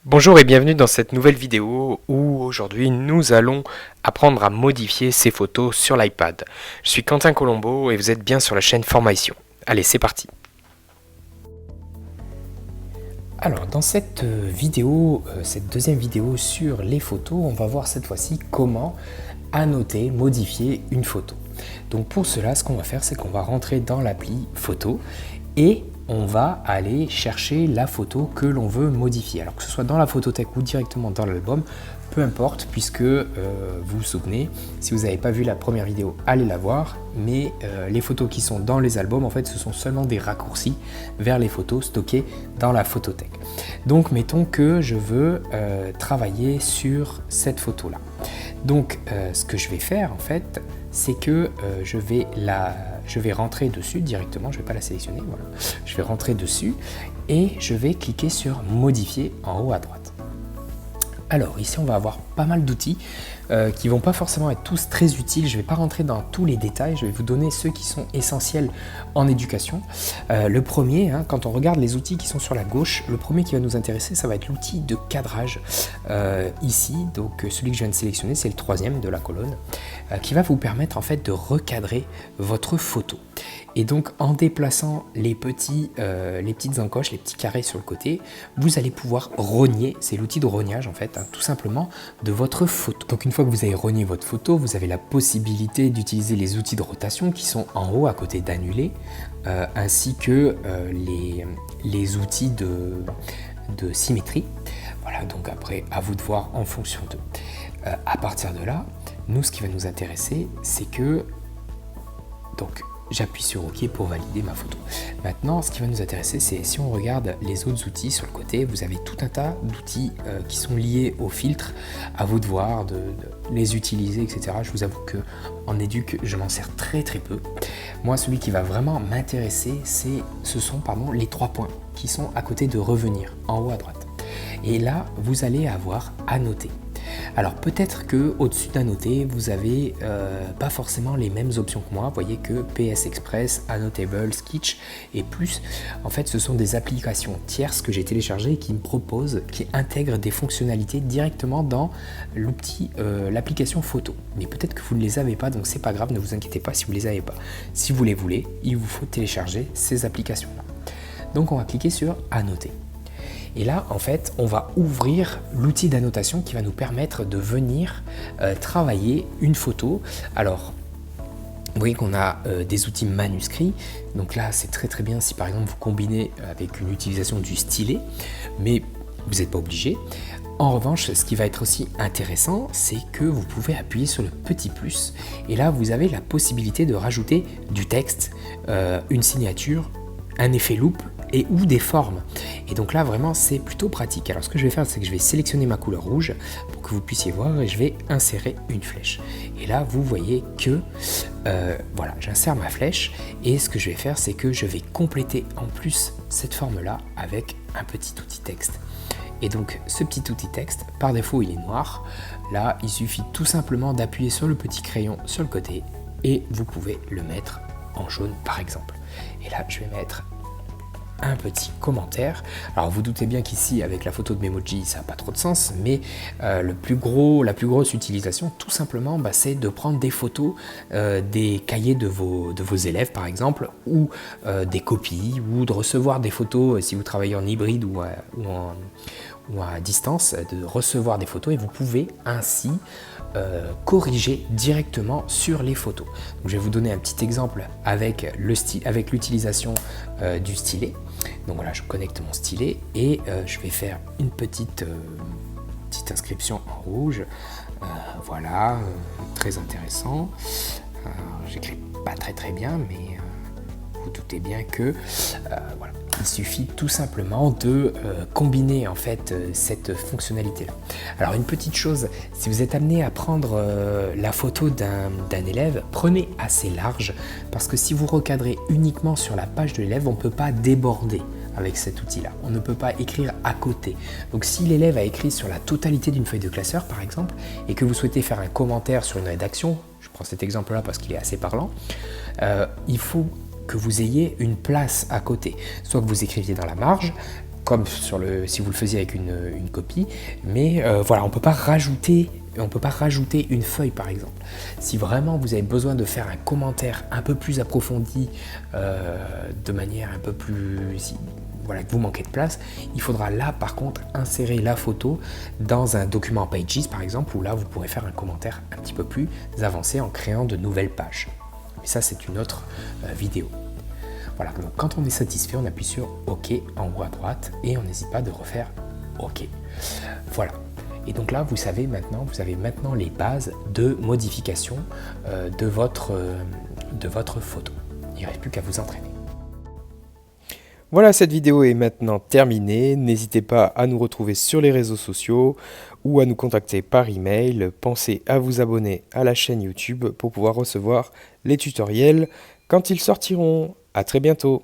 Bonjour et bienvenue dans cette nouvelle vidéo où aujourd'hui nous allons apprendre à modifier ces photos sur l'iPad. Je suis Quentin Colombo et vous êtes bien sur la chaîne Formation. Allez, c'est parti. Alors dans cette vidéo, cette deuxième vidéo sur les photos, on va voir cette fois-ci comment annoter, modifier une photo. Donc pour cela, ce qu'on va faire, c'est qu'on va rentrer dans l'appli photo et on va aller chercher la photo que l'on veut modifier. Alors que ce soit dans la photothèque ou directement dans l'album, peu importe, puisque vous vous souvenez, si vous n'avez pas vu la première vidéo, allez la voir, mais les photos qui sont dans les albums, en fait, ce sont seulement des raccourcis vers les photos stockées dans la photothèque. Donc, mettons que je veux travailler sur cette photo-là. Donc, ce que je vais faire, en fait, c'est que je vais rentrer dessus directement, je ne vais pas la sélectionner, voilà. Je vais rentrer dessus et je vais cliquer sur modifier en haut à droite. Alors ici on va avoir pas mal d'outils qui vont pas forcément être tous très utiles. Je vais pas rentrer dans tous les détails, je vais vous donner ceux qui sont essentiels en éducation. Le premier, quand on regarde les outils qui sont sur la gauche, le premier qui va nous intéresser, ça va être l'outil de cadrage ici. Donc celui que je viens de sélectionner, c'est le troisième de la colonne, qui va vous permettre en fait de recadrer votre photo. Et donc en déplaçant les petites encoches, les petits carrés sur le côté, vous allez pouvoir rogner, c'est l'outil de rognage en fait, tout simplement de votre photo. Donc une fois que vous avez rogné votre photo, vous avez la possibilité d'utiliser les outils de rotation qui sont en haut à côté d'annuler, ainsi que les outils de symétrie. Voilà, donc après à vous de voir en fonction de. À partir de là, nous ce qui va nous intéresser, c'est que donc j'appuie sur OK pour valider ma photo. Maintenant, ce qui va nous intéresser, c'est si on regarde les autres outils sur le côté, vous avez tout un tas d'outils qui sont liés au filtre. À vous de voir, de les utiliser, etc. Je vous avoue que en éduc, je m'en sers très peu. Moi, celui qui va vraiment m'intéresser, ce sont les 3 points qui sont à côté de revenir, en haut à droite. Et là, vous allez avoir annoter. Alors peut-être que au-dessus d'annoter, vous avez pas forcément les mêmes options que moi. Vous voyez que PS Express, Annotable, Sketch et plus, en fait ce sont des applications tierces que j'ai téléchargées et qui me proposent, qui intègrent des fonctionnalités directement dans l'application photo. Mais peut-être que vous ne les avez pas, donc c'est pas grave, ne vous inquiétez pas si vous les avez pas. Si vous les voulez, il vous faut télécharger ces applications-là. Donc on va cliquer sur Annoter. Et là, en fait, on va ouvrir l'outil d'annotation qui va nous permettre de venir travailler une photo. Alors, vous voyez qu'on a des outils manuscrits. Donc là, c'est très bien si par exemple vous combinez avec une utilisation du stylet, mais vous n'êtes pas obligé. En revanche, ce qui va être aussi intéressant, c'est que vous pouvez appuyer sur le petit plus. Et là, vous avez la possibilité de rajouter du texte, une signature, un effet loupe ou des formes. Et donc là vraiment c'est plutôt pratique. Alors ce que je vais faire, c'est que je vais sélectionner ma couleur rouge pour que vous puissiez voir et je vais insérer une flèche. Et là vous voyez que voilà, j'insère ma flèche et ce que je vais faire, c'est que je vais compléter en plus cette forme là avec un petit outil texte. Et donc ce petit outil texte, par défaut il est noir. Là il suffit tout simplement d'appuyer sur le petit crayon sur le côté et vous pouvez le mettre en jaune par exemple. Et là je vais mettre un petit commentaire. Alors vous doutez bien qu'ici avec la photo de Memoji ça n'a pas trop de sens, mais la plus grosse utilisation tout simplement c'est de prendre des photos des cahiers de vos élèves par exemple, ou des copies, ou de recevoir des photos si vous travaillez en hybride ou à distance, de recevoir des photos et vous pouvez ainsi corriger directement sur les photos. Donc, je vais vous donner un petit exemple avec l'utilisation du stylet. Donc voilà, je connecte mon stylet et je vais faire une petite inscription en rouge. Voilà, très intéressant. J'écris pas très bien, mais vous doutez bien que voilà. Il suffit tout simplement de combiner en fait cette fonctionnalité là. Alors une petite chose, si vous êtes amené à prendre la photo d'un élève, prenez assez large parce que si vous recadrez uniquement sur la page de l'élève, on ne peut pas déborder avec cet outil là, on ne peut pas écrire à côté. Donc si l'élève a écrit sur la totalité d'une feuille de classeur par exemple et que vous souhaitez faire un commentaire sur une rédaction, je prends cet exemple là parce qu'il est assez parlant, il faut que vous ayez une place à côté, soit que vous écriviez dans la marge, comme si vous le faisiez avec une copie, mais voilà, on ne peut pas rajouter une feuille par exemple. Si vraiment vous avez besoin de faire un commentaire un peu plus approfondi, de manière un peu plus... voilà, que vous manquez de place, il faudra là par contre insérer la photo dans un document Pages par exemple, où là vous pourrez faire un commentaire un petit peu plus avancé en créant de nouvelles pages. Mais ça c'est une autre vidéo. Voilà, donc quand on est satisfait, on appuie sur OK en haut à droite et on n'hésite pas de refaire OK. Voilà. Et donc là, vous avez maintenant les bases de modification de votre photo. Il ne reste plus qu'à vous entraîner. Voilà, cette vidéo est maintenant terminée. N'hésitez pas à nous retrouver sur les réseaux sociaux ou à nous contacter par email. Pensez à vous abonner à la chaîne YouTube pour pouvoir recevoir les tutoriels quand ils sortiront. À très bientôt.